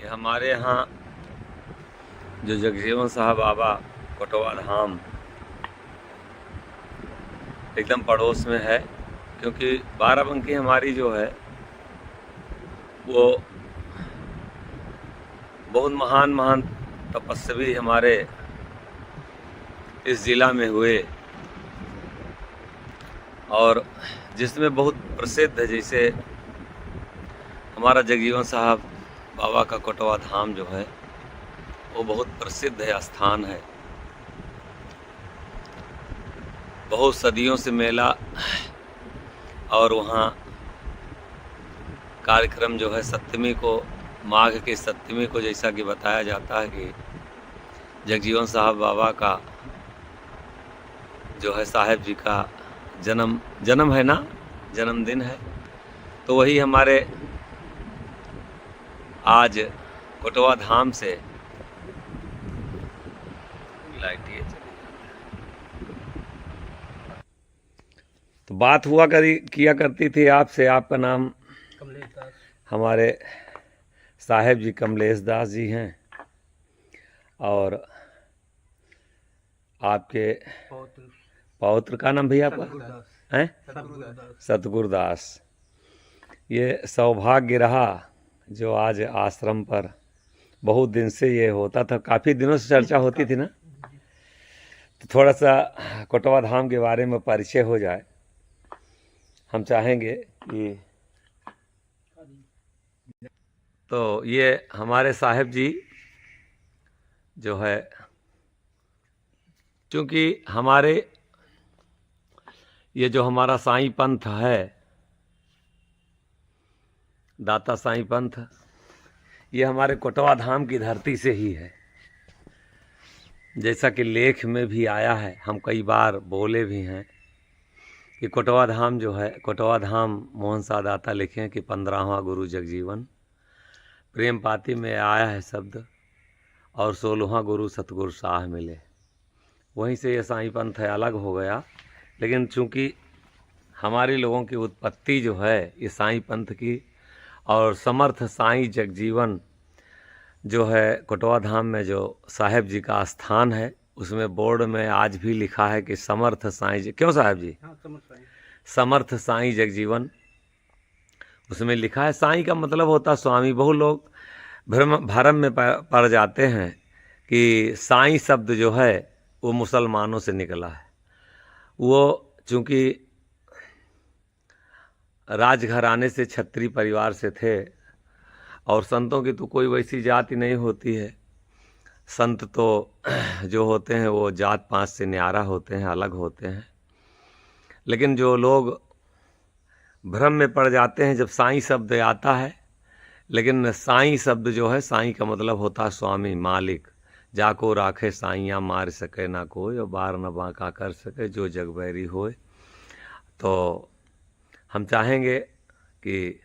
कि हमारे यहाँ जो जगजीवन साहब बाबा कोटवा धाम एकदम पड़ोस में है, क्योंकि बाराबंकी हमारी जो है वो बहुत महान महान तपस्वी हमारे इस ज़िला में हुए, और जिसमें बहुत प्रसिद्ध है, जैसे हमारा जगजीवन साहब बाबा का कोटवा धाम जो है वो बहुत प्रसिद्ध है, स्थान है। बहुत सदियों से मेला और वहाँ कार्यक्रम जो है सप्तमी को, माघ की सप्तमी को, जैसा कि बताया जाता है कि जगजीवन साहब बाबा का जो है साहेब जी का जन्म है ना, जन्मदिन है। तो वही हमारे आज कोटवा धाम से लाइट ये चली। तो बात किया करती थी आपसे, आपका नाम कमलेश दास। हमारे साहेब जी कमलेश दास जी हैं, और आपके पौत्र का नाम भैया आपका हैं सतगुरुदास। ये सौभाग्य रहा जो आज आश्रम पर बहुत दिन से ये होता था, काफ़ी दिनों से चर्चा होती थी ना, तो थोड़ा सा कोटवा धाम के बारे में परिचय हो जाए। हम चाहेंगे कि तो ये हमारे साहेब जी जो है, क्योंकि हमारे ये जो हमारा साईं पंथ है, दाता साईं पंथ, ये हमारे कोटवा धाम की धरती से ही है। जैसा कि लेख में भी आया है, हम कई बार बोले भी हैं कि कोटवा धाम जो है, कोटवा धाम मोहन शाह दाता लिखे हैं कि 15वां गुरु जगजीवन, प्रेम पाती में आया है शब्द, और 16वां गुरु सतगुरु शाह मिले। वहीं से ये साईं पंथ है, अलग हो गया। लेकिन चूँकि हमारे लोगों की उत्पत्ति जो है ये साईं पंथ की, और समर्थ साईं जगजीवन जो है कोटवा धाम में जो साहेब जी का स्थान है, उसमें बोर्ड में आज भी लिखा है कि समर्थ साईं क्यों साहब जी? समर्थ साईं जगजीवन, उसमें लिखा है। साईं का मतलब होता है स्वामी। बहुत लोग भ्रम में पड़ जाते हैं कि साईं शब्द जो है वो मुसलमानों से निकला है। वो चूँकि राजघराने से, क्षत्रिय परिवार से थे, और संतों की तो कोई वैसी जाति नहीं होती है। संत तो जो होते हैं वो जात पात से न्यारा होते हैं, अलग होते हैं। लेकिन जो लोग भ्रम में पड़ जाते हैं जब साईं शब्द आता है, लेकिन साईं शब्द जो है, साईं का मतलब होता है स्वामी, मालिक। जाको राखे साईया मार सके ना कोई, और बार न बांका कर सके जो जगबैरी होए। तो हम चाहेंगे कि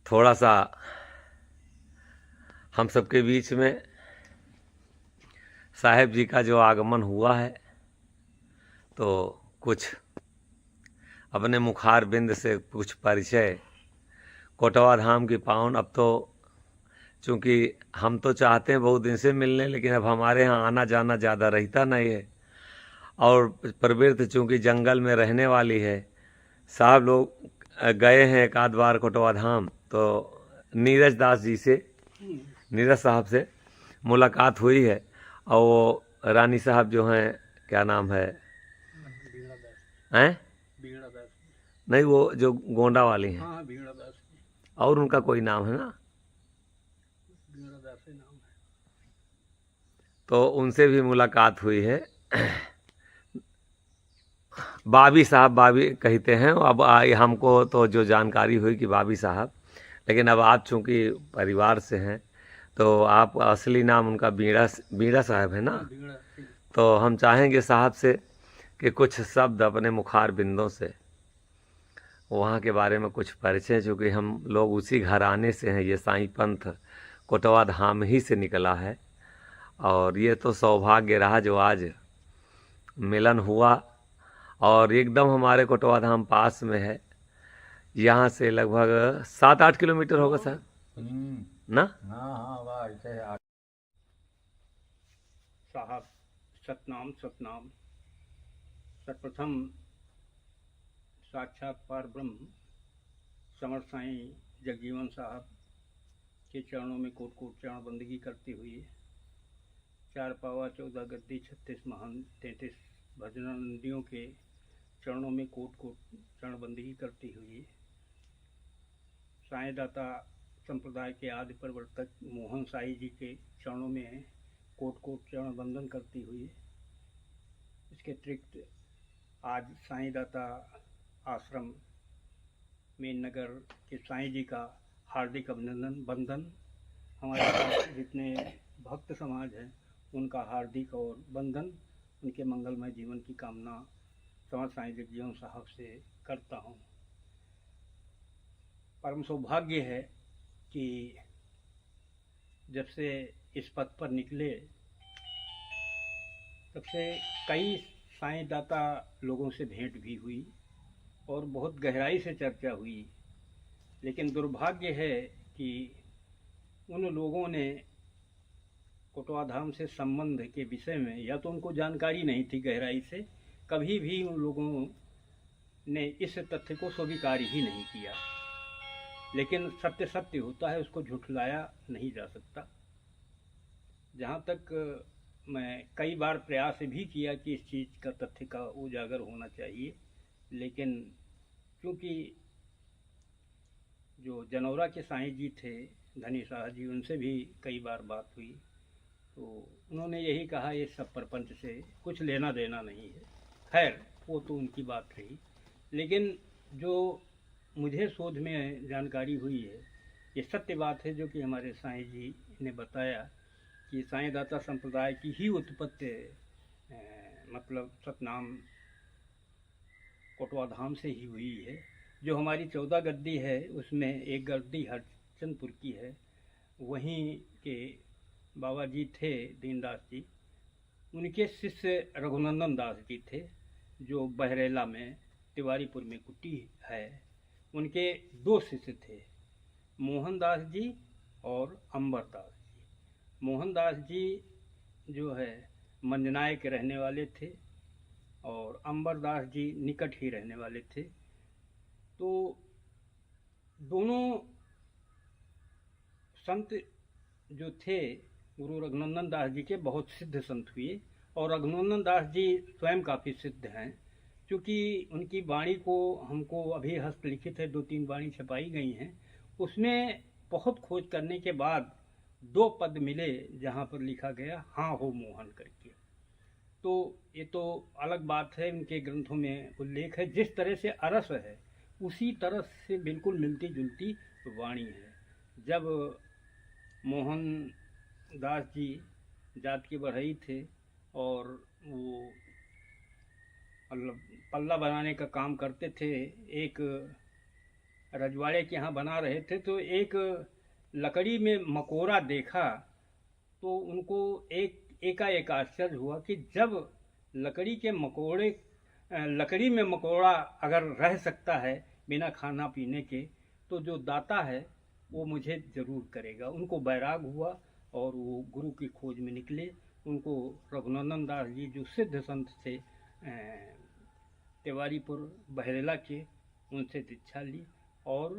थोड़ा सा हम सबके बीच में साहेब जी का जो आगमन हुआ है, तो कुछ अपने मुखार बिंद से कुछ परिचय कोटवा धाम की पावन। अब तो चूँकि हम तो चाहते हैं बहुत दिन से मिलने, लेकिन अब हमारे यहाँ आना जाना ज़्यादा रहता नहीं है, और प्रवृत्ति चूँकि जंगल में रहने वाली है। साहब लोग गए हैं एक आध बार कोटवा धाम, तो नीरज दास जी से, नीरज साहब से मुलाकात हुई है, और वो रानी साहब जो हैं, क्या नाम है हैं? नहीं, वो जो गोंडा वाली हैं, और उनका कोई नाम है ना, तो उनसे भी मुलाकात हुई है। बाबी साहब, बाबी कहते हैं। अब हमको तो जो जानकारी हुई कि बाबी साहब, लेकिन अब आप चूँकि परिवार से हैं तो आप असली नाम उनका बीड़ा साहब है ना। तो हम चाहेंगे साहब से कि कुछ शब्द अपने मुखार बिंदों से वहाँ के बारे में कुछ परिचय, चूँकि हम लोग उसी घराने से हैं। ये साईं पंथ कोटवा धाम ही से निकला है, और ये तो सौभाग्य रहा जो आज मिलन हुआ, और एकदम हमारे कोटवा धाम पास में है। यहाँ से लगभग 7-8 किलोमीटर होगा सर ना? हाँ वाह ऐसे है। साहब सतनाम सतनाम। सर्वप्रथम साक्षात पार ब्रह्म समर्थ साईं जगजीवन साहब के चरणों में कोट कोट चरण बंदगी करती हुई 4 पावा 14 गद्दी 36 महान 33 भजनानंदियों के चरणों में कोट कोट चरण बंदगी करती हुई साईं दाता संप्रदाय के आदि प्रवर्तक मोहन साई जी के चरणों में कोट कोट चरण बंदन करती हुई इसके अतिरिक्त आज साईं दाता आश्रम मेन नगर के साईं जी का हार्दिक अभिनंदन बंदन। हमारे पास जितने भक्त समाज हैं उनका हार्दिक और बंदन, उनके मंगलमय जीवन की कामना समर्थ साईं जगजीवन साहब से करता हूँ। परम सौभाग्य है कि जब से इस पथ पर निकले तब से कई साईं दाता लोगों से भेंट भी हुई और बहुत गहराई से चर्चा हुई, लेकिन दुर्भाग्य है कि उन लोगों ने कोटवा धाम से संबंध के विषय में या तो उनको जानकारी नहीं थी गहराई से, कभी भी उन लोगों ने इस तथ्य को स्वीकार ही नहीं किया। लेकिन सत्य सत्य होता है, उसको झुठलाया नहीं जा सकता। जहाँ तक मैं कई बार प्रयास भी किया कि इस चीज़ का तथ्य का उजागर होना चाहिए, लेकिन क्योंकि जो जनौरा के साईं जी थे धनी शाह जी, उनसे भी कई बार बात हुई तो उन्होंने यही कहा ये सब प्रपंच से कुछ लेना देना नहीं है। खैर वो तो उनकी बात रही, लेकिन जो मुझे शोध में जानकारी हुई है ये सत्य बात है जो कि हमारे साईं जी ने बताया कि साईं दाता संप्रदाय की ही उत्पत्ति मतलब सतनाम कोटवा धाम से ही हुई है। जो हमारी 14 गद्दी है उसमें एक गद्दी हरचंदपुर की है, वहीं के बाबा जी थे दीनदास जी, उनके शिष्य रघुनंदन दास जी थे जो बहरेला में तिवारीपुर में कुटी है। उनके 2 शिष्य थे, मोहनदास जी और अंबरदास जी। मोहनदास जी जो है मंजनाए के रहने वाले थे और अंबरदास जी निकट ही रहने वाले थे। तो दोनों संत जो थे गुरु रघुनंदन दास जी के बहुत सिद्ध संत हुए और रघुनंदन दास जी स्वयं काफ़ी सिद्ध हैं, क्योंकि उनकी वाणी को हमको अभी हस्तलिखित है 2-3 वाणी छपाई गई हैं, उसमें बहुत खोज करने के बाद 2 पद मिले जहाँ पर लिखा गया हाँ हो मोहन करके। तो ये तो अलग बात है, उनके ग्रंथों में उल्लेख है। जिस तरह से अरस है उसी तरह से बिल्कुल मिलती जुलती वाणी है। जब मोहन दास जी जात के बढ़ई थे और वो पल्ला बनाने का काम करते थे, एक रजवाड़े के यहाँ बना रहे थे, तो एक लकड़ी में मकोड़ा देखा तो उनको एकाएक आश्चर्य हुआ कि जब लकड़ी में मकोड़ा अगर रह सकता है बिना खाना पीने के, तो जो दाता है वो मुझे ज़रूर करेगा। उनको बैराग हुआ और वो गुरु की खोज में निकले। उनको रघुनंदन दास जी जो सिद्ध संत थे तिवारीपुर बहरेला के, उनसे दीक्षा ली और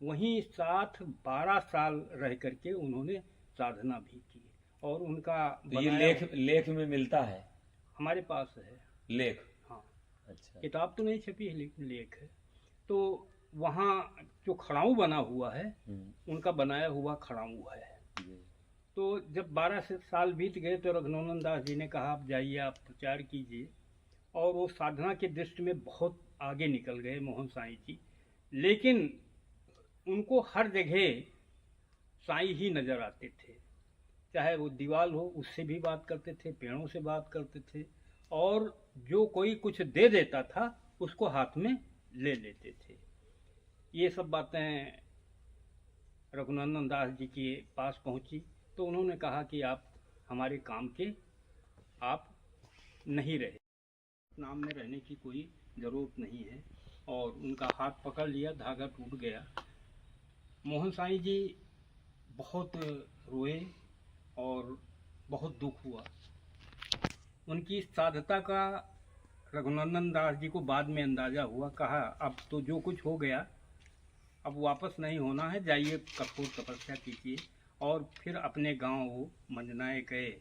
वहीं साथ 12 साल रह करके उन्होंने साधना भी की। और उनका तो ये लेख में मिलता है, हमारे पास है लेख। हाँ, अच्छा, किताब तो नहीं छपी है लेकिन लेख है। तो वहाँ जो खड़ाऊ बना हुआ है उनका बनाया हुआ खड़ाऊ है। तो जब 12 साल बीत गए तो रघुनंदन दास जी ने कहा आप जाइए, आप प्रचार कीजिए। और वो साधना के दृष्टि में बहुत आगे निकल गए मोहन साईं जी, लेकिन उनको हर जगह साईं ही नज़र आते थे। चाहे वो दीवाल हो उससे भी बात करते थे, पेड़ों से बात करते थे, और जो कोई कुछ दे देता था उसको हाथ में ले लेते थे। ये सब बातें रघुनंदन दास जी के पास पहुंची तो उन्होंने कहा कि आप हमारे काम के आप नहीं रहे, नाम में रहने की कोई ज़रूरत नहीं है। और उनका हाथ पकड़ लिया, धागा टूट गया। मोहन साईं जी बहुत रोए और बहुत दुख हुआ। उनकी साधता का रघुनंदन दास जी को बाद में अंदाज़ा हुआ। कहा अब तो जो कुछ हो गया अब वापस नहीं होना है, जाइए कठोर तपस्या कीजिए। और फिर अपने गांव वो मंजनाए गए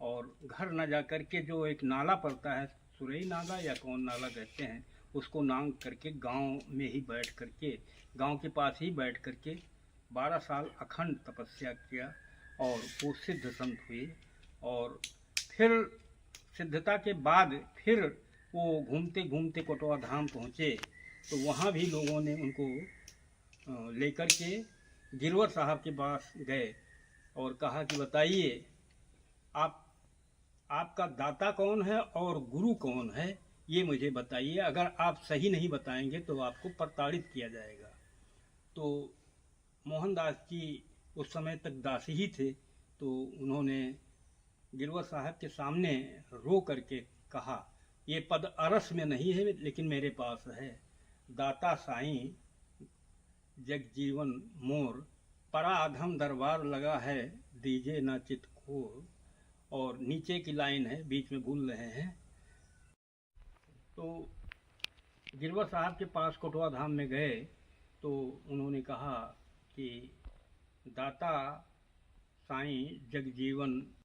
और घर न जा कर के जो एक नाला पड़ता है, सुरई नाला या कौन नाला कहते हैं, उसको नांग करके गांव में ही बैठ करके, गांव के पास ही बैठ करके 12 साल अखंड तपस्या किया और वो सिद्ध संत हुए। और फिर सिद्धता के बाद फिर वो घूमते घूमते कोटवा धाम पहुँचे, तो वहाँ भी लोगों ने उनको लेकर के गिरवर साहब के पास गए और कहा कि बताइए आपका दाता कौन है और गुरु कौन है, ये मुझे बताइए। अगर आप सही नहीं बताएंगे तो आपको प्रताड़ित किया जाएगा। तो मोहनदास जी उस समय तक दासी ही थे, तो उन्होंने गिरवर साहब के सामने रो करके कहा, ये पद अरस में नहीं है लेकिन मेरे पास है। दाता साईं जगजीवन मोर, परा अधम दरबार लगा है, दीजे ना चित खोर। और नीचे की लाइन है, बीच में भूल रहे हैं। तो गिरवर साहब के पास कोटवा धाम में गए तो उन्होंने कहा कि दाता साईं जगजीवन